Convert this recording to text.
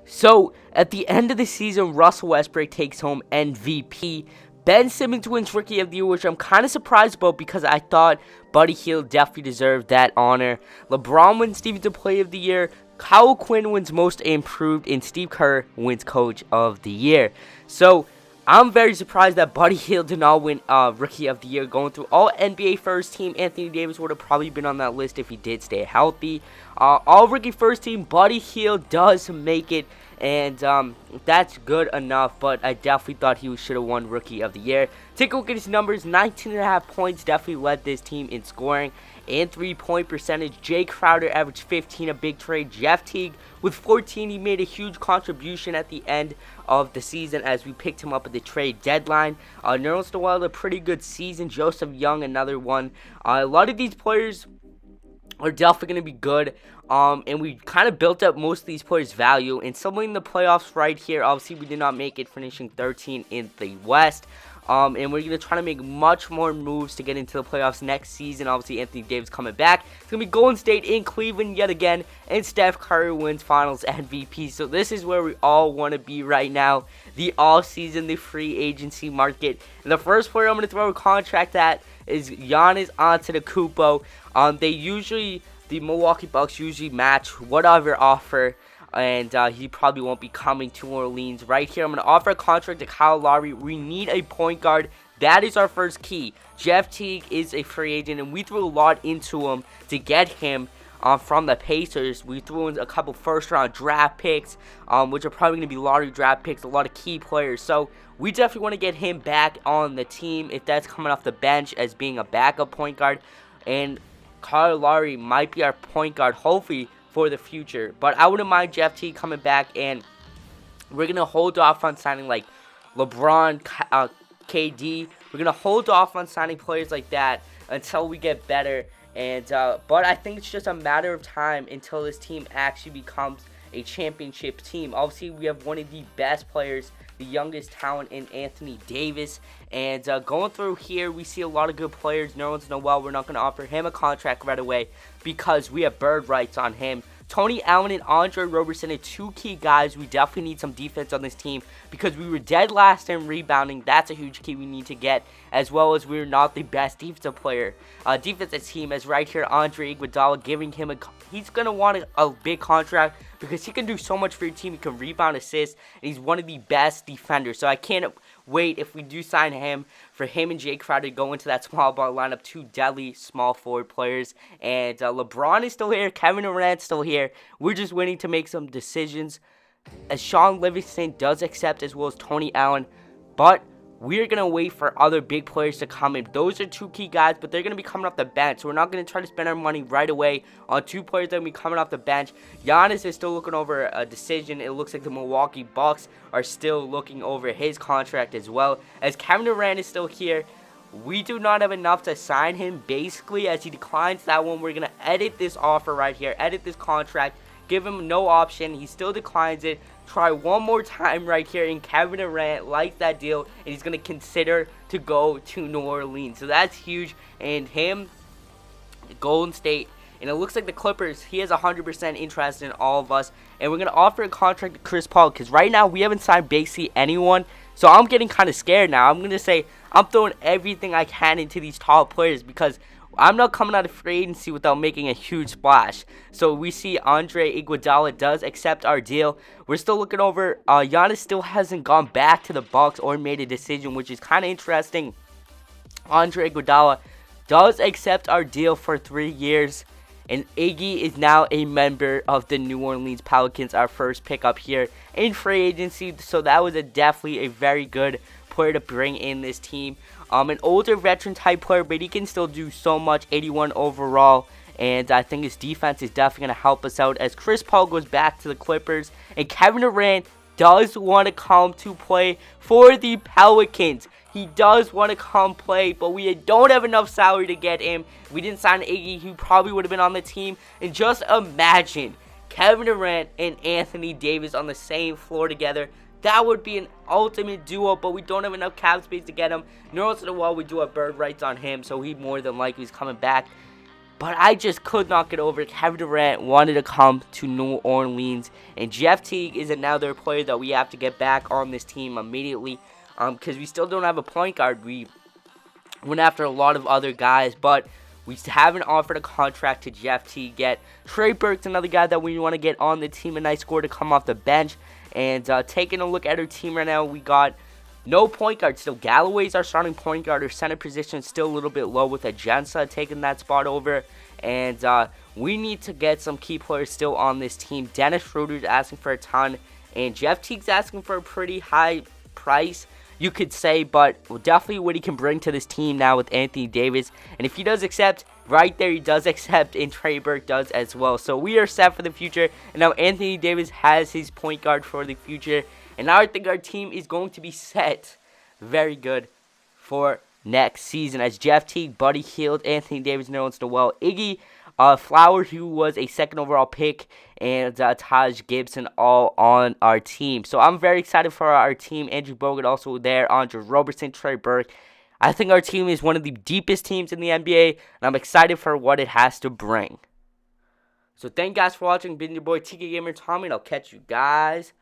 So, at the end of the season, Russell Westbrook takes home MVP. Ben Simmons wins Rookie of the Year, which I'm kind of surprised about because I thought Buddy Hield definitely deserved that honor. LeBron wins Defensive Player of the Year. Kyle Quinn wins Most Improved, and Steve Kerr wins Coach of the Year. So, I'm very surprised that Buddy Hield did not win Rookie of the Year. Going through all NBA first team, Anthony Davis would have probably been on that list if he did stay healthy. All Rookie first team, Buddy Hield does make it, and that's good enough, but I definitely thought he should have won Rookie of the Year. Take a look at his numbers. 19.5 points, definitely led this team in scoring and 3-point percentage. Jay Crowder averaged 15, a big trade. Jeff Teague with 14, he made a huge contribution at the end of the season as we picked him up at the trade deadline. Nerlens Noel, a pretty good season. Joseph Young, another one. A lot of these players are definitely going to be good, and we kind of built up most of these players' value. And somewhere in the playoffs right here, obviously we did not make it, finishing 13 in the West. And we're going to try to make much more moves to get into the playoffs next season. Obviously, Anthony Davis coming back. It's going to be Golden State in Cleveland yet again. And Steph Curry wins Finals MVP. So this is where we all want to be right now. The all-season, the free agency market. And the first player I'm going to throw a contract at is Giannis Antetokounmpo. The Milwaukee Bucks usually match whatever offer, and he probably won't be coming to New Orleans. Right here, I'm going to offer a contract to Kyle Lowry. We need a point guard. That is our first key. Jeff Teague is a free agent, and we threw a lot into him to get him from the Pacers. We threw in a couple first-round draft picks, which are probably going to be lottery draft picks, a lot of key players. So we definitely want to get him back on the team if that's coming off the bench as being a backup point guard. And Kyle Lowry might be our point guard, hopefully, for the future. But I wouldn't mind Jeff Teague coming back, and we're going to hold off on signing like LeBron, KD. We're going to hold off on signing players like that until we get better. And but I think it's just a matter of time until this team actually becomes a championship team. Obviously, we have one of the best players, the youngest talent in Anthony Davis. And going through here, we see a lot of good players. Nerlens Noel, we're not going to offer him a contract right away because we have bird rights on him. Tony Allen and Andre Roberson are two key guys. We definitely need some defense on this team because we were dead last in rebounding. That's a huge key we need to get, as well as we're not the best defensive team. As right here, Andre Iguodala, giving him he's going to want a big contract because he can do so much for your team. He can rebound, assist, and he's one of the best defenders. So I can't wait if we do sign him, for him and Jay Crowder to go into that small ball lineup, two deadly small forward players. And LeBron is still here, Kevin Durant's still here. We're just waiting to make some decisions, as Sean Livingston does accept, as well as Tony Allen. But we're going to wait for other big players to come in. Those are two key guys, but they're going to be coming off the bench. So we're not going to try to spend our money right away on two players that will be coming off the bench. Giannis is still looking over a decision. It looks like the Milwaukee Bucks are still looking over his contract as well. As Kevin Durant is still here, we do not have enough to sign him. Basically, as he declines that one, we're going to edit this offer right here, edit this contract, give him no option. He still declines it. Try one more time right here, and Kevin Durant likes that deal, and he's going to consider to go to New Orleans. So that's huge. And him, Golden State, and it looks like the Clippers, he has 100% interest in all of us. And we're going to offer a contract to Chris Paul because right now we haven't signed basically anyone. So I'm getting kind of scared now. I'm going to say I'm throwing everything I can into these top players because I'm not coming out of free agency without making a huge splash. So we see Andre Iguodala does accept our deal. We're still looking over. Giannis still hasn't gone back to the Bucks or made a decision, which is kind of interesting. Andre Iguodala does accept our deal for 3 years. And Iggy is now a member of the New Orleans Pelicans, our first pickup here in free agency. So that was definitely a very good player to bring in this team. An older veteran type player, but he can still do so much. 81 overall, and I think his defense is definitely going to help us out as Chris Paul goes back to the Clippers, and Kevin Durant does want to come to play for the Pelicans. He does want to come play, but we don't have enough salary to get him. If we didn't sign Iggy, he probably would have been on the team. And just imagine Kevin Durant and Anthony Davis on the same floor together. That would be an ultimate duo, but we don't have enough cap space to get him. Nerlens Noel, we do have bird rights on him, so he more than likely is coming back. But I just could not get over it. Kevin Durant wanted to come to New Orleans, and Jeff Teague is another player that we have to get back on this team immediately, because we still don't have a point guard. We went after a lot of other guys, but we haven't offered a contract to Jeff Teague yet. Trey Burke's another guy that we want to get on the team, a nice scorer to come off the bench. And taking a look at our team right now, we got no point guard still. Galloway's our starting point guard. Our center position is still a little bit low with Agensa taking that spot over. And we need to get some key players still on this team. Dennis Schroeder's asking for a ton, and Jeff Teague's asking for a pretty high price, you could say, but definitely what he can bring to this team now with Anthony Davis. And if he does accept, right there he does accept, and Trey Burke does as well. So we are set for the future, and now Anthony Davis has his point guard for the future. And now I think our team is going to be set very good for next season, as Jeff Teague, Buddy Hield, Anthony Davis, Nerlens Noel, Iggy Flowers, who was a second overall pick, and Taj Gibson all on our team. So I'm very excited for our team. Andrew Bogut also there, Andre Robertson, Trey Burke. I think our team is one of the deepest teams in the NBA, and I'm excited for what it has to bring. So thank you guys for watching. Been your boy TK Gamer Tommy, and I'll catch you guys